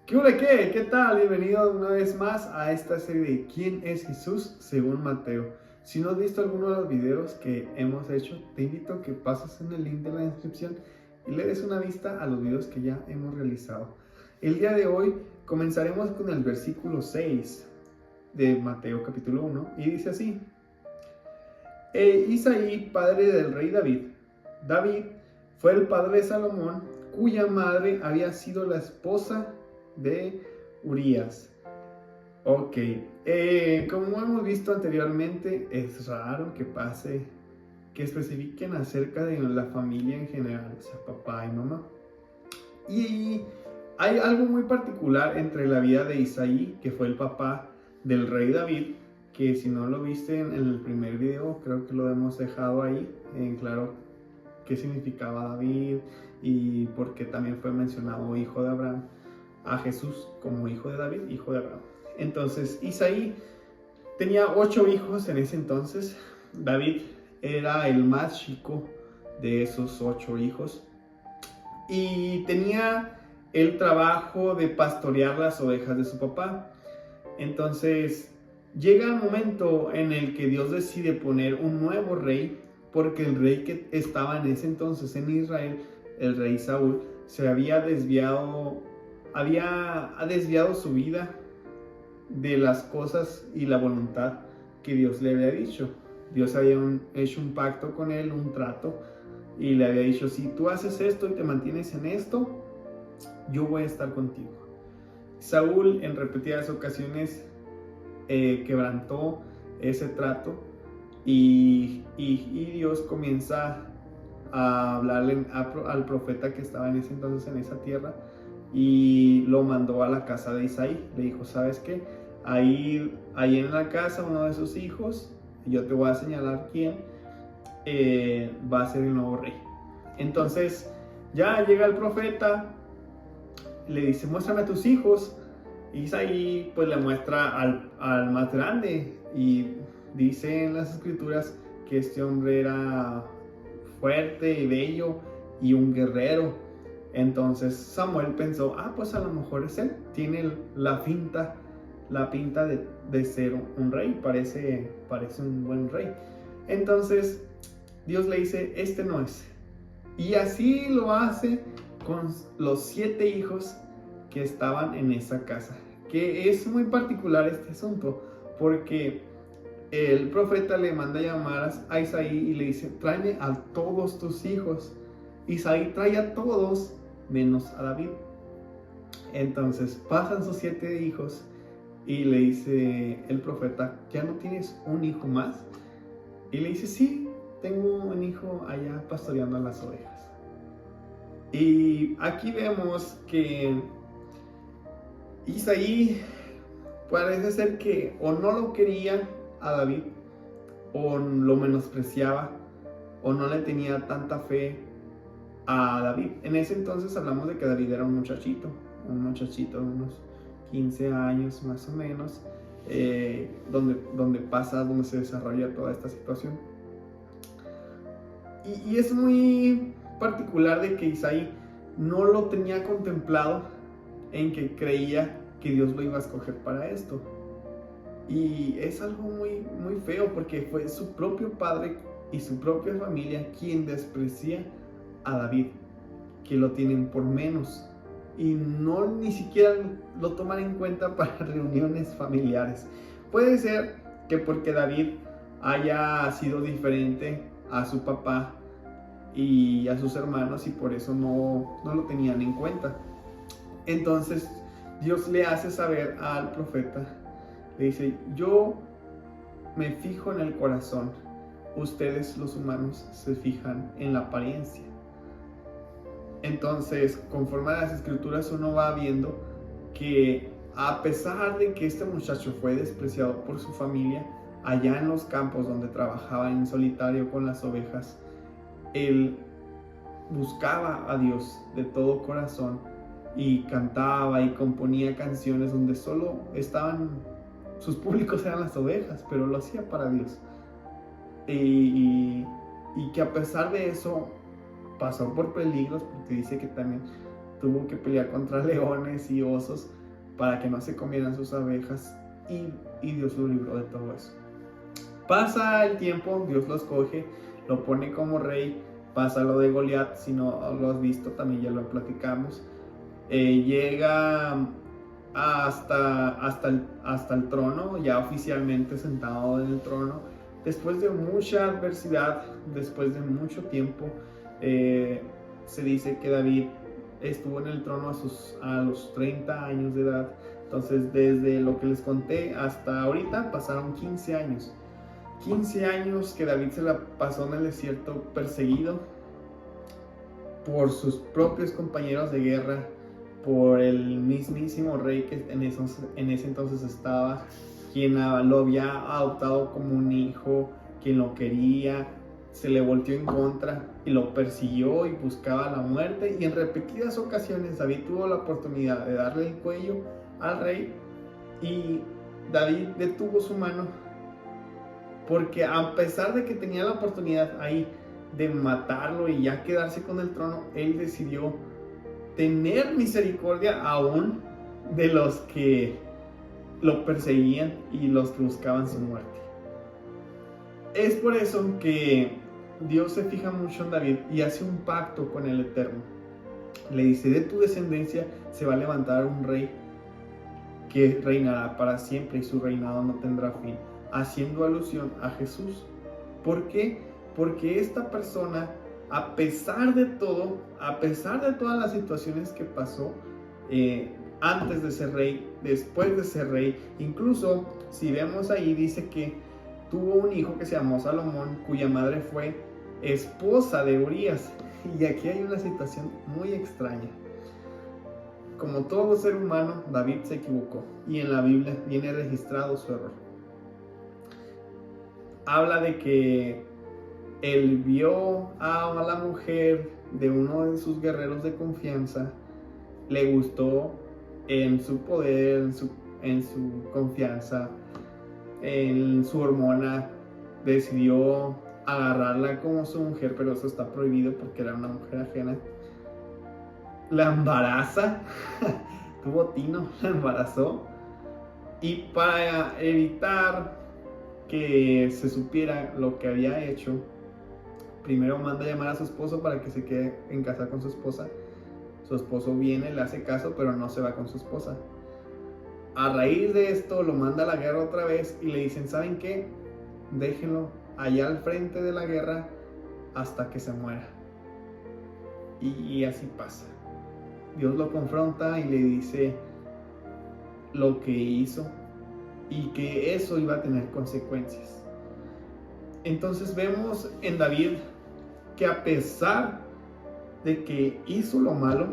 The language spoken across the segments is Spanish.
¿Qué hola, qué? ¿Qué tal? Bienvenido una vez más a esta serie de ¿Quién es Jesús según Mateo? Si no has visto alguno de los videos que hemos hecho, te invito a que pases en el link de la descripción y le des una vista a los videos que ya hemos realizado. El día de hoy comenzaremos con el versículo 6 de Mateo capítulo 1 y dice así: Isaí, padre del rey David. David fue el padre de Salomón, cuya madre había sido la esposa de Urías. Ok, como hemos visto anteriormente, es raro que pase, que especifiquen acerca de la familia en general, o sea, papá y mamá. Y hay algo muy particular entre la vida de Isaí, que fue el papá del rey David, que si no lo viste en el primer video, creo que lo hemos dejado ahí en claro qué significaba David y por qué también fue mencionado hijo de Abraham, a Jesús como hijo de David, hijo de Abraham. Entonces, Isaí tenía 8 hijos en ese entonces. David era el más chico de esos 8 hijos y tenía el trabajo de pastorear las ovejas de su papá. Entonces, llega el momento en el que Dios decide poner un nuevo rey, porque el rey que estaba en ese entonces en Israel, el rey Saúl, se había desviado su vida de las cosas y la voluntad que Dios le había dicho. Dios había hecho un pacto con él, un trato, y le había dicho: si tú haces esto y te mantienes en esto, yo voy a estar contigo. Saúl en repetidas ocasiones quebrantó ese trato y Dios comienza a hablarle al profeta que estaba en ese entonces en esa tierra y lo mandó a la casa de Isaí. Le dijo: ¿sabes qué? Ahí en la casa uno de sus hijos, yo te voy a señalar quién va a ser el nuevo rey. Entonces ya llega el profeta, le dice: muéstrame a tus hijos. Isaí pues le muestra al más grande y dice en las escrituras que este hombre era fuerte y bello y un guerrero. Entonces Samuel pensó: pues a lo mejor es él, tiene la pinta de ser un rey, parece un buen rey. Entonces Dios le dice: este no es. Y así lo hace con los 7 hijos que estaban en esa casa. Que es muy particular este asunto, porque el profeta le manda llamar a Isaí y le dice: tráeme a todos tus hijos. Isaí trae a todos menos a David. Entonces pasan sus 7 hijos y le dice el profeta: ¿ya no tienes un hijo más? Y le dice: sí, tengo un hijo allá pastoreando las ovejas. Y aquí vemos que Isaí parece ser que o no lo quería a David, o lo menospreciaba, o no le tenía tanta fe a David. En ese entonces hablamos de que David era un muchachito de unos 15 años más o menos, donde se desarrolla toda esta situación. Y es muy particular de que Isaí no lo tenía contemplado, en que creía que Dios lo iba a escoger para esto. Y es algo muy, muy feo, porque fue su propio padre y su propia familia quien desprecia a David, que lo tienen por menos y no ni siquiera lo toman en cuenta para reuniones familiares. Puede ser que porque David haya sido diferente a su papá y a sus hermanos y por eso no lo tenían en cuenta. Entonces Dios le hace saber al profeta, le dice: yo me fijo en el corazón, ustedes los humanos se fijan en la apariencia. Entonces, conforme a las escrituras, uno va viendo que a pesar de que este muchacho fue despreciado por su familia, allá en los campos donde trabajaba en solitario con las ovejas, él buscaba a Dios de todo corazón y cantaba y componía canciones donde solo estaban, sus públicos eran las ovejas, pero lo hacía para Dios. Y que a pesar de eso pasó por peligros, porque dice que también tuvo que pelear contra leones y osos para que no se comieran sus abejas, y Dios lo libró de todo eso. Pasa el tiempo, Dios lo escoge, lo pone como rey. Pasa lo de Goliat, si no lo has visto, también ya lo platicamos. Llega hasta el trono, ya oficialmente sentado en el trono, después de mucha adversidad, después de mucho tiempo. Se dice que David estuvo en el trono a los 30 años de edad. Entonces, desde lo que les conté hasta ahorita pasaron 15 años. 15 años que David se la pasó en el desierto perseguido por sus propios compañeros de guerra, por el mismísimo rey que en ese entonces estaba, quien lo había adoptado como un hijo, quien lo quería, se le volteó en contra y lo persiguió y buscaba la muerte. Y en repetidas ocasiones David tuvo la oportunidad de darle el cuello al rey, y David detuvo su mano, porque a pesar de que tenía la oportunidad ahí de matarlo y ya quedarse con el trono, él decidió tener misericordia aún de los que lo perseguían y los que buscaban su muerte. Es por eso que Dios se fija mucho en David y hace un pacto con el Eterno. Le dice: de tu descendencia se va a levantar un rey que reinará para siempre y su reinado no tendrá fin, haciendo alusión a Jesús. ¿Por qué? Porque esta persona, a pesar de todo, a pesar de todas las situaciones que pasó, antes de ser rey, después de ser rey, incluso si vemos ahí, dice que tuvo un hijo que se llamó Salomón, cuya madre fue esposa de Urías. Y aquí hay una situación muy extraña. Como todo ser humano, David se equivocó, y en la Biblia viene registrado su error. Habla de que él vio a la mujer de uno de sus guerreros de confianza, le gustó en su poder, en su confianza, en su hormona, decidió agarrarla como su mujer, pero eso está prohibido porque era una mujer ajena. La embaraza, tuvo tino, la embarazó, y para evitar que se supiera lo que había hecho, primero manda a llamar a su esposo para que se quede en casa con su esposa. Su esposo viene, le hace caso, pero no se va con su esposa. A raíz de esto lo manda a la guerra otra vez y le dicen: ¿saben qué? Déjenlo allá al frente de la guerra hasta que se muera. Y así pasa. Dios lo confronta y le dice lo que hizo y que eso iba a tener consecuencias. Entonces vemos en David que a pesar de que hizo lo malo,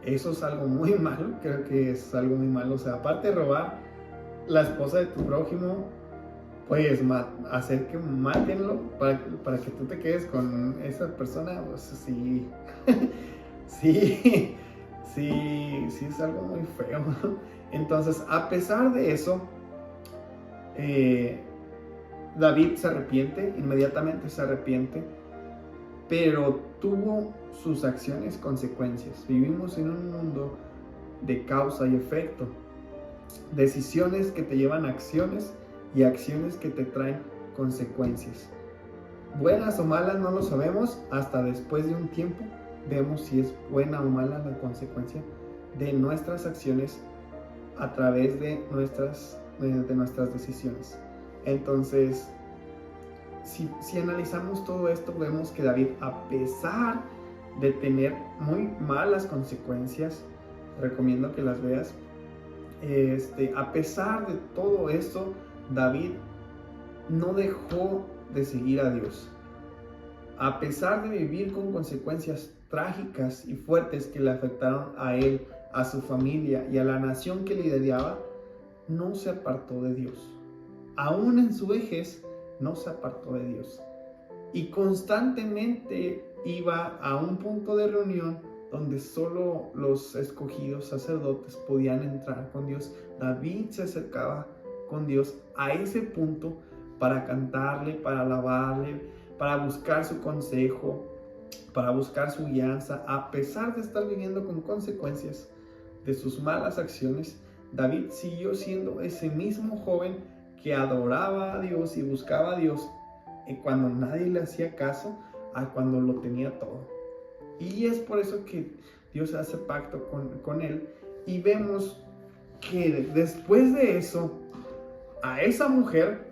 eso es algo muy malo, creo que es algo muy malo. O sea, aparte de robar la esposa de tu prójimo, pues hacer que mátenlo para que tú te quedes con esa persona, pues sí, sí es algo muy feo. Entonces, a pesar de eso, David se arrepiente, inmediatamente se arrepiente, pero tuvo sus acciones consecuencias. Vivimos en un mundo de causa y efecto, decisiones que te llevan a acciones y acciones que te traen consecuencias. Buenas o malas no lo sabemos, hasta después de un tiempo vemos si es buena o mala la consecuencia de nuestras acciones a través de nuestras decisiones. Entonces, si analizamos todo esto, vemos que David, a pesar de tener muy malas consecuencias, recomiendo que las veas, a pesar de todo esto, David no dejó de seguir a Dios. A pesar de vivir con consecuencias trágicas y fuertes que le afectaron a él, a su familia y a la nación que lideraba, no se apartó de Dios. Aún en su vejez, no se apartó de Dios. Y constantemente iba a un punto de reunión donde solo los escogidos sacerdotes podían entrar con Dios. David se acercaba con Dios a ese punto para cantarle, para alabarle, para buscar su consejo, para buscar su guianza, a pesar de estar viviendo con consecuencias de sus malas acciones, David siguió siendo ese mismo joven que adoraba a Dios y buscaba a Dios cuando nadie le hacía caso, a cuando lo tenía todo. Y es por eso que Dios hace pacto con él, y vemos que después de eso, a esa mujer,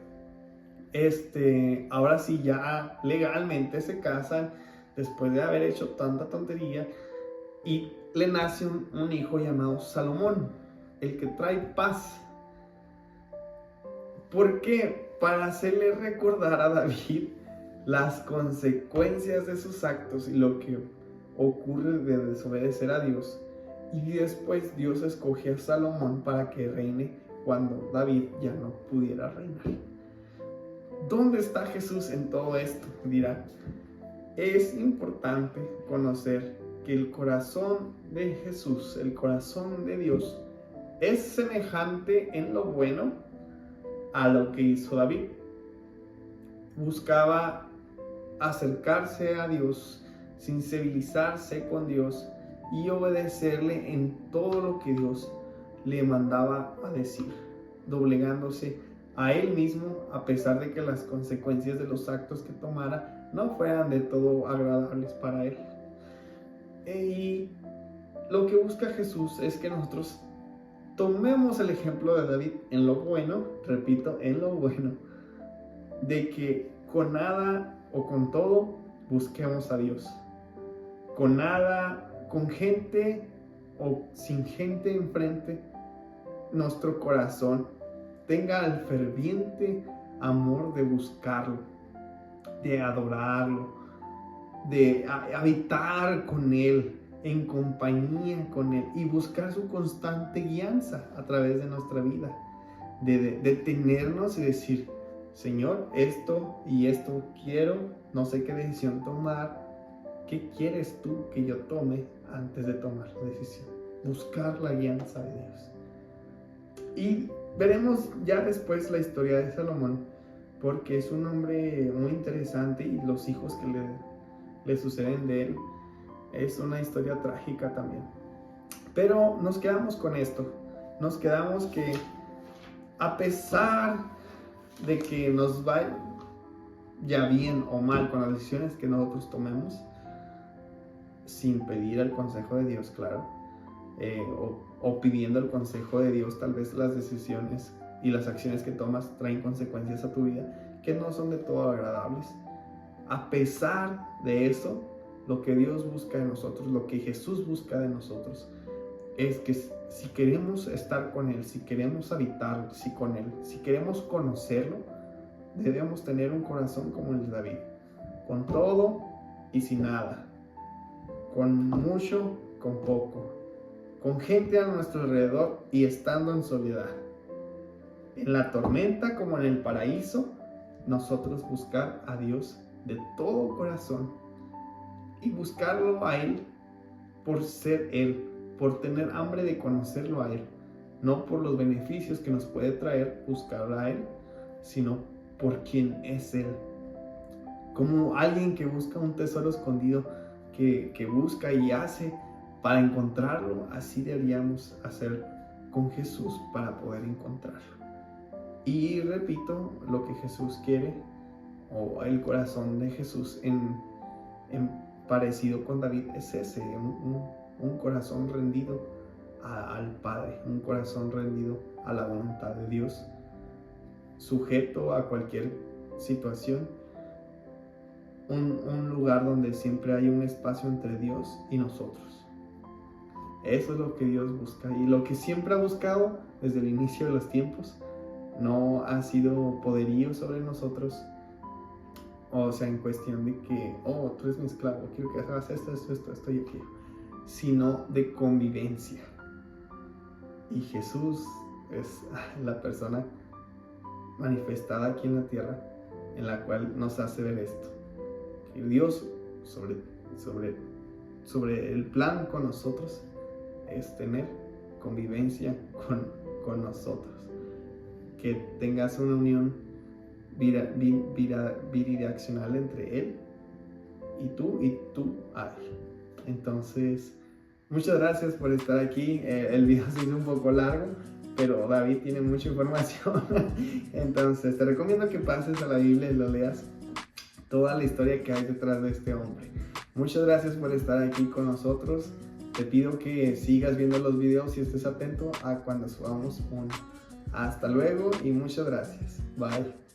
ahora sí ya legalmente se casan, después de haber hecho tanta tontería, y le nace un hijo llamado Salomón, el que trae paz. ¿Por qué? Para hacerle recordar a David las consecuencias de sus actos y lo que ocurre de desobedecer a Dios. Y después Dios escoge a Salomón para que reine cuando David ya no pudiera reinar. ¿Dónde está Jesús en todo esto? Dirán. Es importante conocer que el corazón de Jesús, el corazón de Dios, es semejante en lo bueno a lo que hizo David. Buscaba acercarse a Dios, sensibilizarse con Dios y obedecerle en todo lo que Dios le mandaba a decir, doblegándose a él mismo, a pesar de que las consecuencias de los actos que tomara no fueran de todo agradables para él. Y lo que busca Jesús es que nosotros tomemos el ejemplo de David en lo bueno, repito, en lo bueno, de que con nada o con todo busquemos a Dios. Con nada, con gente o sin gente enfrente, nuestro corazón tenga el ferviente amor de buscarlo, de adorarlo, de habitar con Él, en compañía con Él, y buscar su constante guianza a través de nuestra vida, de detenernos y decir: Señor, esto y esto quiero, no sé qué decisión tomar, ¿qué quieres tú que yo tome antes de tomar la decisión? Buscar la guianza de Dios. Y veremos ya después la historia de Salomón, porque es un hombre muy interesante, y los hijos que le suceden de él es una historia trágica también. Pero nos quedamos con esto, nos quedamos que a pesar de que nos vaya ya bien o mal con las decisiones que nosotros tomemos, sin pedir el consejo de Dios, claro, o pidiendo el consejo de Dios, tal vez las decisiones y las acciones que tomas traen consecuencias a tu vida que no son de todo agradables. A pesar de eso, lo que Dios busca de nosotros, lo que Jesús busca de nosotros, es que si queremos estar con Él, si queremos habitar con Él, si queremos conocerlo, debemos tener un corazón como el de David, con todo y sin nada, con mucho, con poco, con gente a nuestro alrededor y estando en soledad. En la tormenta como en el paraíso, nosotros buscar a Dios de todo corazón y buscarlo a Él por ser Él, por tener hambre de conocerlo a Él, no por los beneficios que nos puede traer buscar a Él, sino por quien es Él. Como alguien que busca un tesoro escondido, que busca y hace para encontrarlo, así deberíamos hacer con Jesús para poder encontrarlo. Y repito, lo que Jesús quiere, o el corazón de Jesús en parecido con David, es ese, un corazón rendido al Padre, un corazón rendido a la voluntad de Dios, sujeto a cualquier situación, un lugar donde siempre hay un espacio entre Dios y nosotros. Eso es lo que Dios busca, y lo que siempre ha buscado desde el inicio de los tiempos. No ha sido poderío sobre nosotros, o sea, en cuestión de que, tú eres mi esclavo, quiero que hagas esto y aquello, sino de convivencia. Y Jesús es la persona manifestada aquí en la tierra, en la cual nos hace ver esto, que Dios sobre el plan con nosotros es tener convivencia con nosotros, que tengas una unión bidireccional entre Él y tú a él. Entonces, muchas gracias por estar aquí. El video se hizo un poco largo, pero David tiene mucha información. Entonces, te recomiendo que pases a la Biblia y lo leas, toda la historia que hay detrás de este hombre. Muchas gracias por estar aquí con nosotros. Te pido que sigas viendo los videos y estés atento a cuando subamos uno. Hasta luego y muchas gracias. Bye.